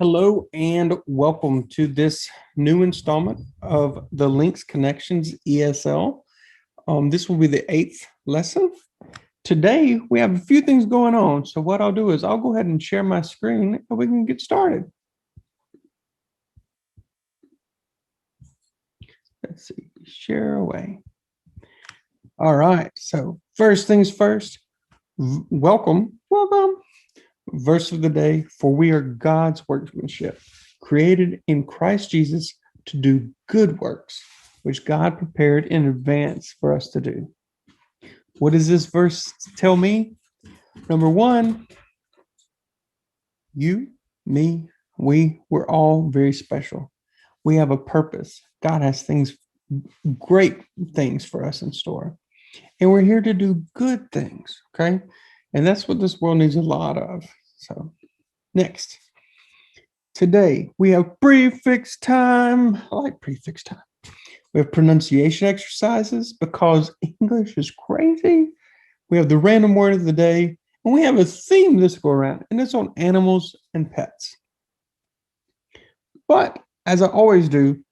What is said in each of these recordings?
Hello and welcome to this new installment of the Links Connections ESL. This will be the 8th lesson. Today, we have a few things going on. So what I'll do is I'll go ahead and share my screen and we can get started. Let's see, share away. All right, so first things first, welcome. Verse of the day, for we are God's workmanship, created in Christ Jesus to do good works, which God prepared in advance for us to do. What does this verse tell me? Number one, you, me, we're all very special. We have a purpose. God has great things for us in store. And we're here to do good things, okay? And that's what this world needs a lot of. So next, today we have prefix time. I like prefix time. We have pronunciation exercises because English is crazy. We have the random word of the day, and we have a theme this go around, and it's on animals and pets. But as I always do,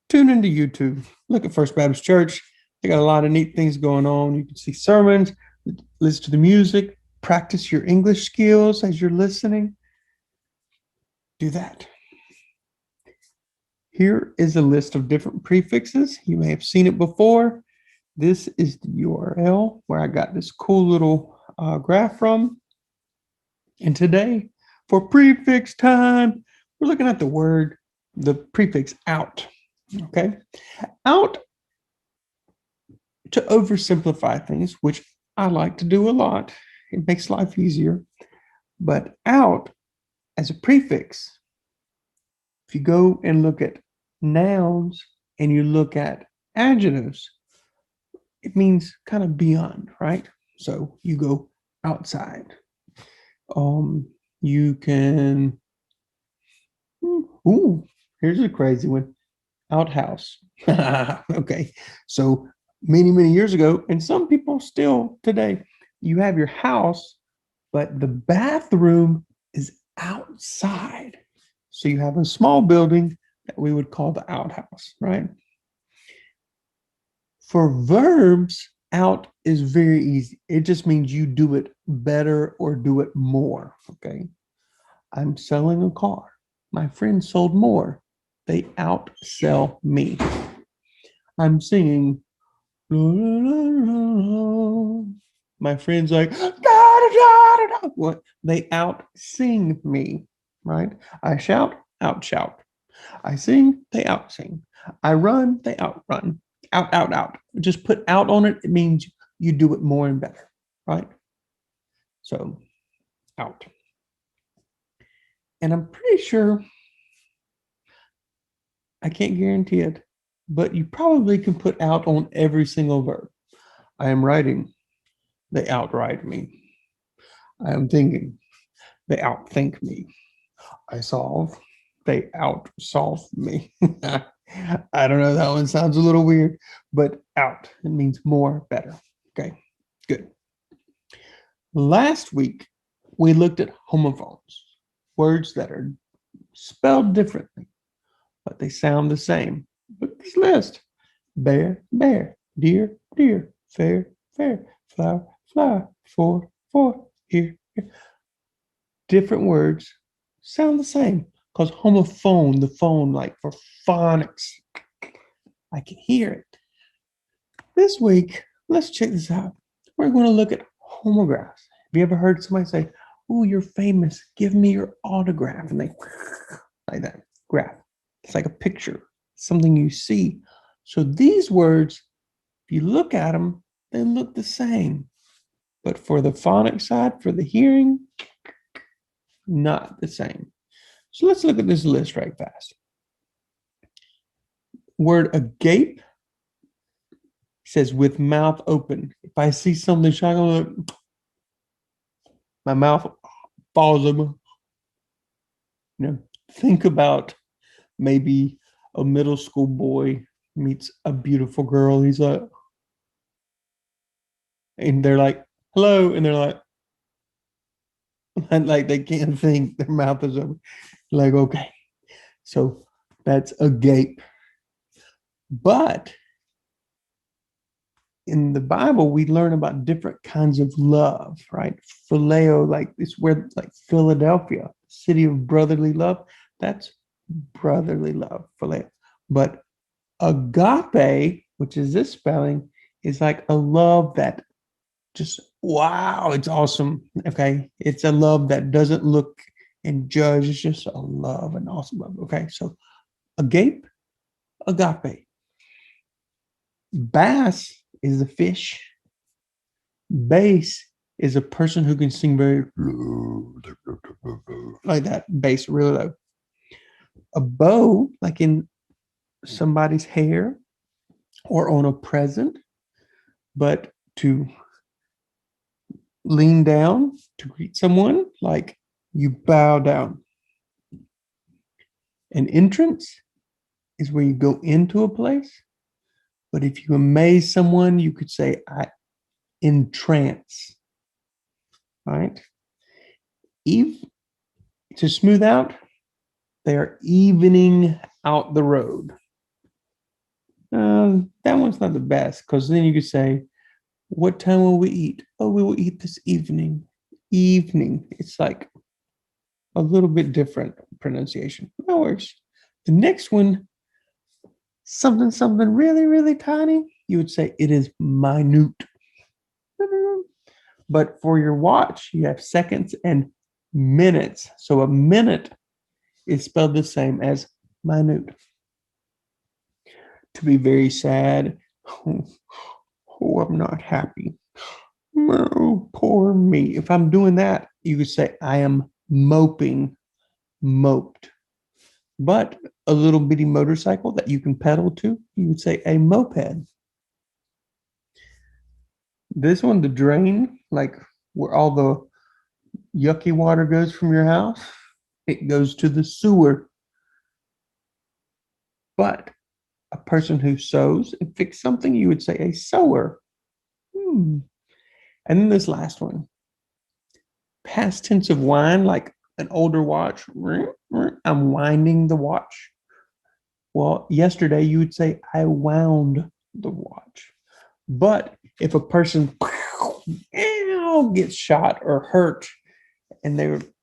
tune into YouTube. Look at First Baptist Church. They got a lot of neat things going on. You can see sermons, listen to the music, practice your English skills as you're listening. Do that. Here is a list of different prefixes. You may have seen it before. This is the URL where I got this cool little graph from. And today, for prefix time, we're looking at the prefix out. Okay? Out, to oversimplify things, which I like to do a lot. It makes life easier. But out as a prefix, if you go and look at nouns and you look at adjectives, it means kind of beyond, right? So you go outside. You can, here's a crazy one, outhouse. Okay, so many years ago, and some people still today, you have your house, but the bathroom is outside. So you have a small building that we would call the outhouse, right? For verbs, out is very easy. It just means you do it better or do it more, okay? I'm selling a car. My friend sold more. They outsell me. I'm singing. My friend's like, da, da, da, da. What? They out-sing me, right? I shout, out-shout. I sing, they out-sing. I run, they outrun. Out. Just put out on it. It means you do it more and better, right? So, out. And I'm pretty sure, I can't guarantee it, but you probably can put out on every single verb. I am writing, they outright me. I am thinking, they outthink me. I solve, they outsolve me. I don't know, that one sounds a little weird, but out, it means more, better. Okay, good. Last week, we looked at homophones, words that are spelled differently, but they sound the same. Look at this list. Bear, deer, fair, flower, for, here. Different words sound the same because homophone, the phone, like for phonics, I can hear it. This week, let's check this out. We're going to look at homographs. Have you ever heard somebody say, "Oh, you're famous, give me your autograph," and they like that graph. It's like a picture, something you see. So these words, if you look at them, they look the same. But for the phonic side, for the hearing, not the same. So let's look at this list right fast. Word agape says with mouth open. If I see something shocking, my mouth falls open. Think about maybe a middle school boy meets a beautiful girl. He's like, and they're like, hello. And they're like they can't think, their mouth is open. Like, okay, so that's agape. But in the Bible, we learn about different kinds of love, right? Phileo, like it's where, like Philadelphia, city of brotherly love, that's brotherly love, phileo. But agape, which is this spelling, is like a love that just, wow, it's awesome. Okay. It's a love that doesn't look and judge. It's just a love, an awesome love. Okay. So agape, agape. Bass is a fish. Bass is a person who can sing very low, like that, bass really low. A bow, like in somebody's hair or on a present, but to lean down to greet someone, like you bow down. An entrance is where you go into a place, but if you amaze someone, you could say, I entrance, right? Eve, to smooth out, they are evening out the road. That one's not the best because then you could say, what time will we eat? Oh, we will eat this evening. Evening. It's like a little bit different pronunciation. No worries. The next one, something, something really, really tiny, you would say it is minute. But for your watch, you have seconds and minutes. So a minute is spelled the same as minute. To be very sad, oh, I'm not happy. Oh, poor me. If I'm doing that, you could say I am moping, moped. But a little bitty motorcycle that you can pedal to, you would say a moped. This one, the drain, like where all the yucky water goes from your house, it goes to the sewer. But a person who sews and fix something, you would say a sewer. Hmm. And then this last one, past tense of wind, like an older watch. I'm winding the watch. Well, yesterday you would say, I wound the watch. But if a person gets shot or hurt and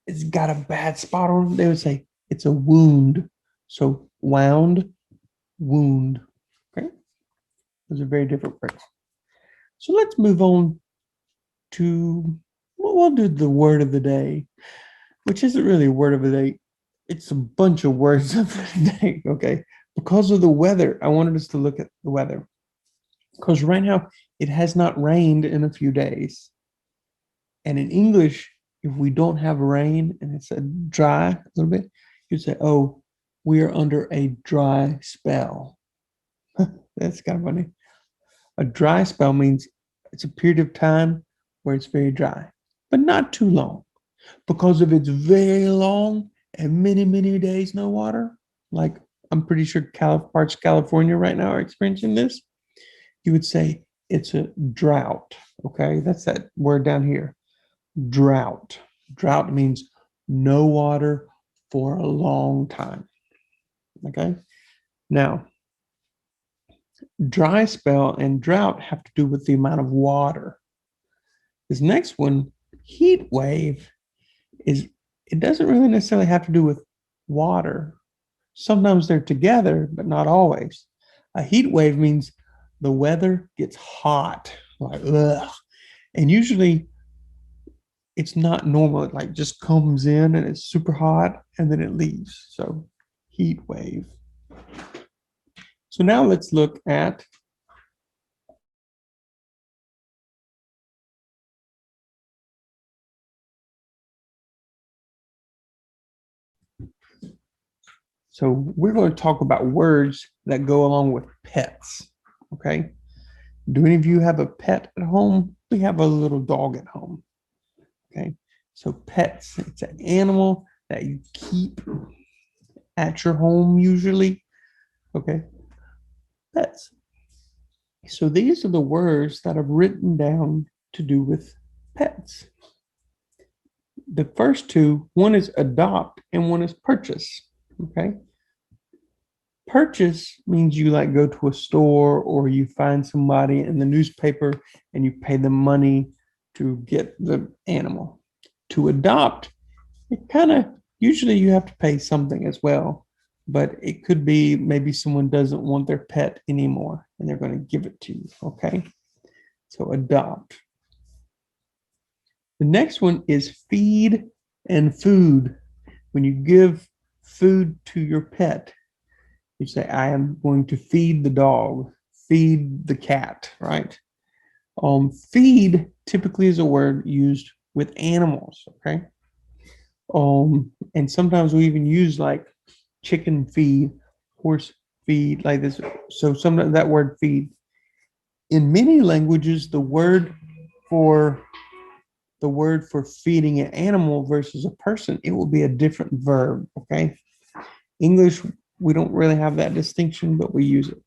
it's got a bad spot on them, they would say it's a wound. So wound, wound. Okay. Those are very different words. So let's move on to, we'll do the word of the day, which isn't really a word of the day. It's a bunch of words of the day. Okay. Because of the weather, I wanted us to look at the weather. Because right now, it has not rained in a few days. And in English, if we don't have rain and it's a dry a little bit, you'd say, oh, we are under a dry spell. That's kind of funny. A dry spell means it's a period of time where it's very dry, but not too long. Because if it's very long and many, many days no water, like I'm pretty sure parts of California right now are experiencing this, you would say it's a drought. Okay, that's that word down here. Drought. Drought means no water for a long time. Okay, now dry spell and drought have to do with the amount of water. This next one, heat wave, is it doesn't really necessarily have to do with water. Sometimes they're together, but not always. A heat wave means the weather gets hot, like ugh. And usually it's not normal. It like just comes in and it's super hot and then it leaves. So heat wave. So now let's look at so we're going to talk about words that go along with pets. Okay. Do any of you have a pet at home? We have a little dog at home. Okay. So pets, it's an animal that you keep at your home usually. Okay. Pets. So these are the words that I've written down to do with pets. The first two, one is adopt and one is purchase. Okay. Purchase means you like go to a store or you find somebody in the newspaper and you pay them money to get the animal. To adopt, it kind of usually you have to pay something as well, but it could be maybe someone doesn't want their pet anymore and they're going to give it to you. Okay. So adopt. The next one is feed and food. When you give food to your pet, you say, I am going to feed the dog, feed the cat, right? Feed typically is a word used with animals, okay? And sometimes we even use like chicken feed, horse feed, like this. So sometimes that word feed. In many languages, for the word for feeding an animal versus a person, it will be a different verb, okay? English, we don't really have that distinction, but we use it.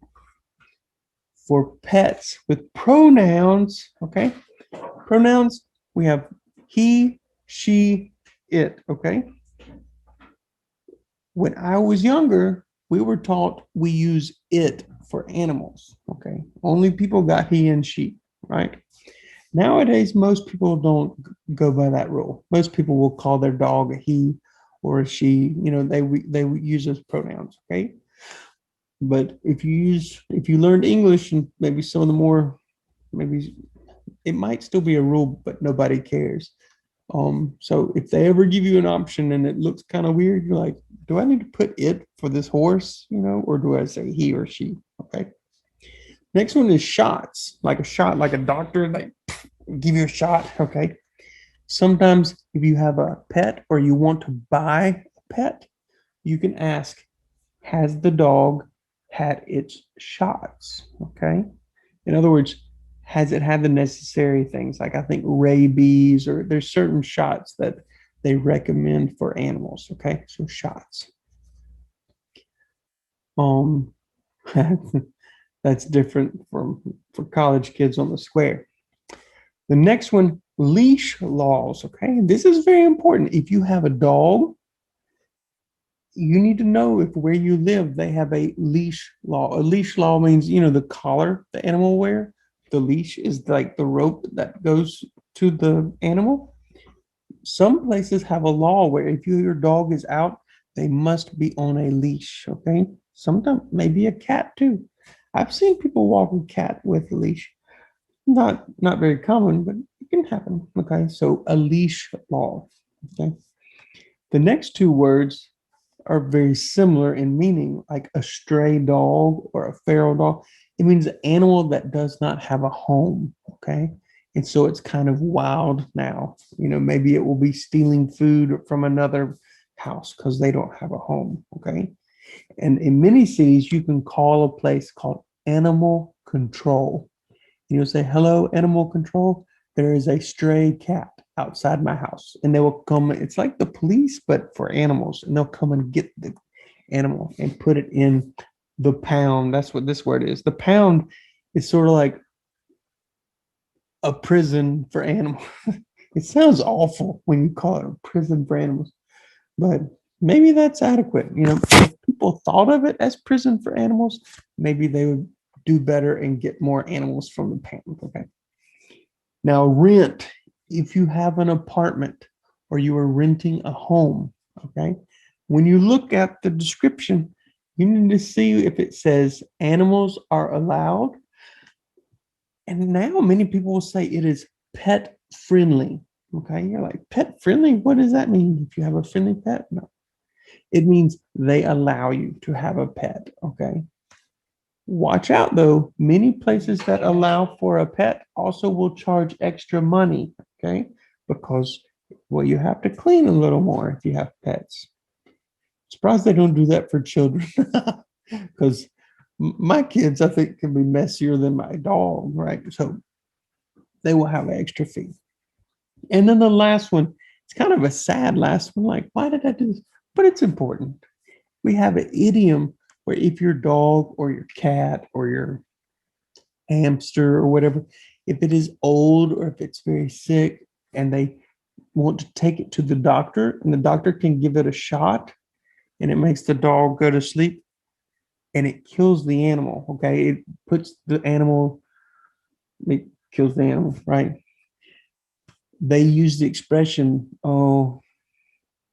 For pets with pronouns, okay? Pronouns, we have he, she, it, okay? When I was younger, we were taught we use it for animals, okay? Only people got he and she, right? Nowadays, most people don't go by that rule. Most people will call their dog a he or a she. You know, they use those pronouns. Okay, but if you learned English and maybe some of the more maybe it might still be a rule, but nobody cares. So if they ever give you an option and it looks kind of weird, you're like, do I need to put it for this horse, you know, or do I say he or she? Okay. Next one is shots, like a shot, like a doctor, like give you a shot. Okay. Sometimes if you have a pet or you want to buy a pet, you can ask, has the dog had its shots? Okay. In other words, has it had the necessary things like I think rabies or there's certain shots that they recommend for animals. Okay. So shots. Um that's different from for college kids on the square. The next one, leash laws. Okay. This is very important. If you have a dog, you need to know if where you live they have a leash law. A leash law means, you know, the collar the animal wear. The leash is like the rope that goes to the animal. Some places have a law where if your dog is out, they must be on a leash. Okay. Sometimes maybe a cat too. I've seen people walk a cat with a leash. Not very common, but it can happen. Okay. So a leash law. Okay. The next two words are very similar in meaning, like a stray dog or a feral dog. It means an animal that does not have a home. Okay. And so it's kind of wild now. You know, maybe it will be stealing food from another house because they don't have a home. Okay. And in many cities, you can call a place called animal control. You'll say, hello, animal control. There is a stray cat outside my house. And they will come. It's like the police, but for animals. And they'll come and get the animal and put it in the pound. That's what this word is. The pound is sort of like a prison for animals. It sounds awful when you call it a prison for animals, but maybe that's adequate. You know, if people thought of it as prison for animals, maybe they would do better and get more animals from the pound. Okay. Now, rent, if you have an apartment or you are renting a home, okay, when you look at the description, you need to see if it says animals are allowed. And now many people will say it is pet friendly. Okay, you're like, pet friendly? What does that mean? If you have a friendly pet? No, it means they allow you to have a pet. Okay. Watch out though, many places that allow for a pet also will charge extra money, okay? Because, well, you have to clean a little more if you have pets. Surprised they don't do that for children because my kids, I think, can be messier than my dog, right? So they will have an extra fee. And then the last one, it's kind of a sad last one. Like, why did I do this? But it's important. We have an idiom where if your dog or your cat or your hamster or whatever, if it is old or if it's very sick and want to take it to the doctor, and the doctor can give it a shot, and it makes the dog go to sleep, and it kills the animal. Okay, it puts the animal, it kills the animal, right? They use the expression, "Oh,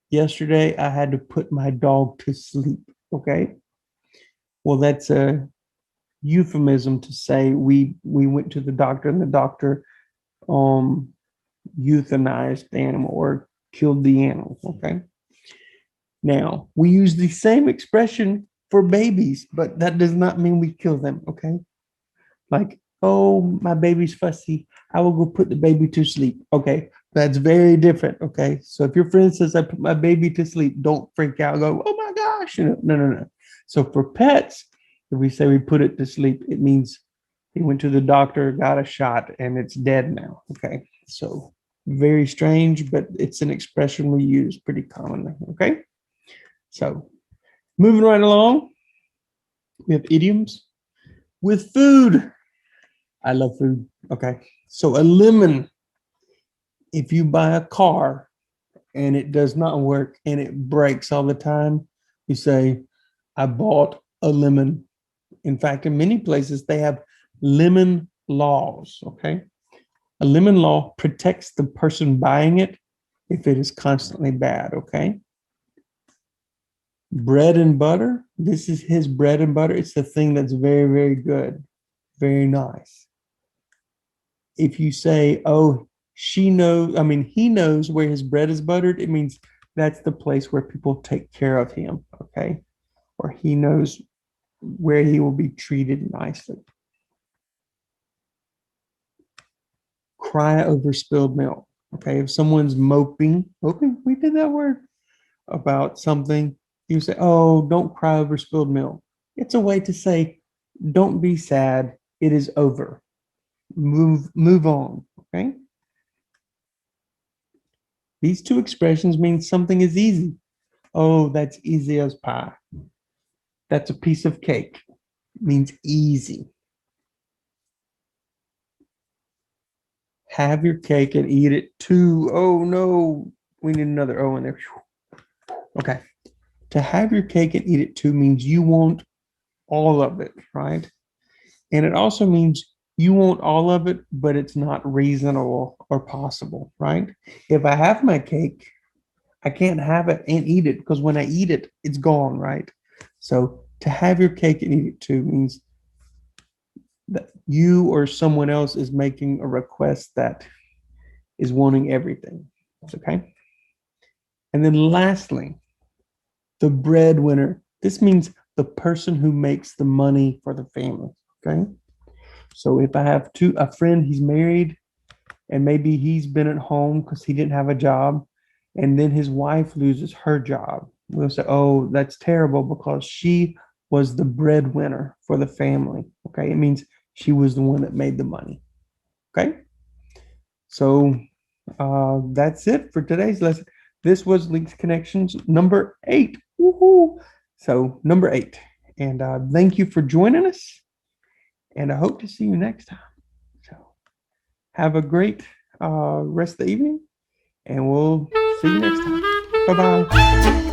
yesterday I had to put my dog to sleep." Okay, well, that's a euphemism to say we went to the doctor, and the doctor um euthanized the animal or killed the animal. Okay. Now we use the same expression for babies, but that does not mean we kill them. Okay. Like, oh, my baby's fussy, I will go put the baby to sleep. Okay. That's very different. Okay. So if your friend says I put my baby to sleep, don't freak out. Go, oh my gosh. No. So for pets, if we say we put it to sleep, it means he went to the doctor, got a shot, and it's dead now. Okay. So very strange, but it's an expression we use pretty commonly. Okay. So moving right along, we have idioms with food. I love food. Okay. So a lemon, if you buy a car and it does not work and it breaks all the time, you say, I bought a lemon. In fact, in many places, they have lemon laws. Okay. A lemon law protects the person buying it if it is constantly bad. Okay. Bread and butter. This is his bread and butter. It's the thing that's very, very good, very nice. If you say, oh, she knows, I mean, he knows where his bread is buttered, it means that's the place where people take care of him. Okay. Or he knows where he will be treated nicely. Cry over spilled milk. Okay. If someone's moping, we did that word, about something, you say, oh, don't cry over spilled milk. It's a way to say, don't be sad. It is over. Move on. Okay. These two expressions mean something is easy. Oh, that's easy as pie. That's a piece of cake. It means easy. Have your cake and eat it too. Oh no, we need another O in there. Okay. To have your cake and eat it too means you want all of it, right? And it also means you want all of it, but it's not reasonable or possible, right? If I have my cake, I can't have it and eat it because when I eat it, it's gone, right? So to have your cake and eat it too means that you or someone else is making a request that is wanting everything. Okay. And then lastly, the breadwinner. This means the person who makes the money for the family. Okay. So if I have a friend, he's married, and maybe he's been at home because he didn't have a job, and then his wife loses her job. We'll say, oh, that's terrible because she was the breadwinner for the family. Okay. It means she was the one that made the money. Okay. So that's it for today's lesson. This was Links Connections number 8. Woohoo! So number 8. And thank you for joining us. And I hope to see you next time. So have a great rest of the evening. And we'll see you next time. Bye-bye.